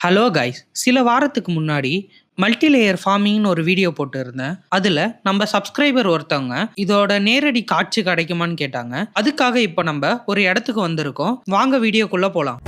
Hello guys, சில வாரத்துக்கு முன்னாடி மல்டி லேயர் ஃபார்மிங்னு ஒரு வீடியோ போட்டிருந்தேன். அதுல நம்ம சப்ஸ்கிரைபர் ஒருத்தவங்க இதோட நேரடி காட்சி கிடைக்குமான்னு கேட்டாங்க. அதுக்காக இப்ப நம்ம ஒரு இடத்துக்கு வந்திருக்கோம். வாங்க வீடியோக்குள்ள போலாம்.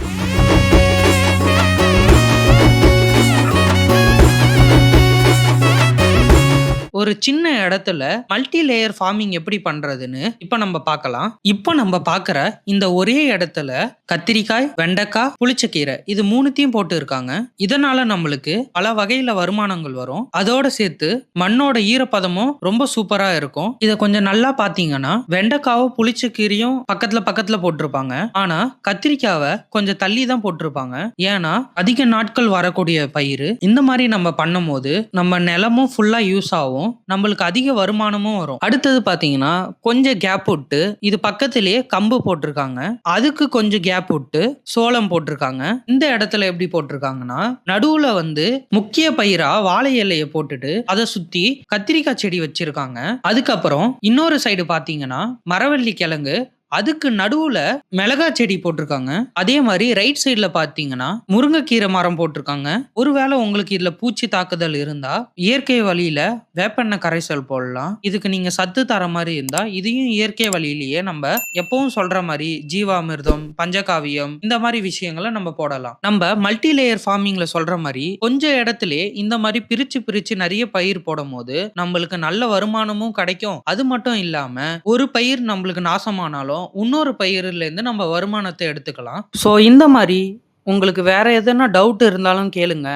ஒரு சின்ன இடத்துல மல்டி லேயர் ஃபார்மிங் எப்படி பண்றதுன்னு இப்ப நம்ம பார்க்கலாம். இப்ப நம்ம பார்க்குற இந்த ஒரே இடத்துல கத்திரிக்காய், வெண்டைக்காய், புளிச்சக்கீரை இது மூணுத்தையும் போட்டு இருக்காங்க. இதனால நம்மளுக்கு பல வகையில வருமானங்கள் வரும். அதோட சேர்த்து மண்ணோட ஈரப்பதமும் ரொம்ப சூப்பரா இருக்கும். இத கொஞ்சம் நல்லா பாத்தீங்கன்னா வெண்டைக்காவும் புளிச்சக்கீரையும் பக்கத்துல பக்கத்துல போட்டிருப்பாங்க. ஆனா கத்திரிக்காவை கொஞ்சம் தள்ளி தான் போட்டிருப்பாங்க. ஏன்னா அதிக நாட்கள் வரக்கூடிய பயிர். இந்த மாதிரி நம்ம பண்ணும் போது நம்ம நிலமும் ஃபுல்லா யூஸ் ஆகும். நம்மளுக்கு அதிக வருமானமும் வரும். அடுத்தது பாத்தீங்கன்னா கொஞ்சம் கேப் விட்டு இது பக்கத்திலேயே கம்பு போட்டிருக்காங்க. அதுக்கு கொஞ்சம் கேப் விட்டு சோளம் போட்டிருக்காங்க. இந்த இடத்துல எப்படி போட்டிருக்காங்கன்னா நடுவுல வந்து முக்கிய பயிரா வாழை இலையை போட்டுட்டு அதை சுத்தி கத்திரிக்காய் செடி வச்சிருக்காங்க. அதுக்கப்புறம் இன்னொரு சைடு பாத்தீங்கன்னா மரவள்ளி கிழங்கு, அதுக்கு நடுவுல மிளகா செடி போட்டிருக்காங்க. அதே மாதிரி ரைட் சைடுல பாத்தீங்கன்னா முருங்கைக்கீரை மரம் போட்டிருக்காங்க. ஒருவேளை உங்களுக்கு இதுல பூச்சி தாக்குதல் இருந்தா இயற்கை வழியில வேப்பெண்ணெய் கரைசல் போடலாம். இதுக்கு நீங்க சத்து தர மாதிரி இருந்தா இதையும் இயற்கை வழியிலேயே நம்ம எப்பவும் சொல்ற மாதிரி ஜீவாமிர்தம், பஞ்சகாவியம் இந்த மாதிரி விஷயங்களை நம்ம போடலாம். நம்ம மல்டி லேயர் ஃபார்மிங்ல சொல்ற மாதிரி கொஞ்சம் இடத்துல இந்த மாதிரி பிரிச்சு பிரிச்சு நிறைய பயிர் போடும் போது நம்மளுக்கு நல்ல வருமானமும் கிடைக்கும். அது மட்டும் இல்லாம ஒரு பயிர் நம்மளுக்கு நாசமானாலும் இன்னொரு பயிரில இருந்து நம்ம வருமானத்தை எடுத்துக்கலாம். சோ இந்த மாதிரி உங்களுக்கு வேற எதனா டவுட் இருந்தாலும் கேளுங்க.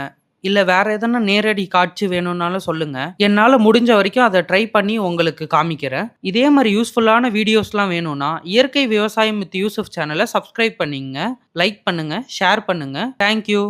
இல்ல வேற எதனா நேரடி காட்சி வேணும்னாலும் சொல்லுங்க. என்னால முடிஞ்ச வரைக்கும் அதை ட்ரை பண்ணி உங்களுக்கு காமிக்கிறேன். இதே மாதிரி யூஸ்ஃபுல்லான வீடியோஸ்லாம் வேணும்னா இயற்கை விவசாயம் வித் யூசுப் சேனலை சப்ஸ்கிரைப் பண்ணிங்க, லைக் பண்ணுங்க, ஷேர் பண்ணுங்க. தேங்க்யூ.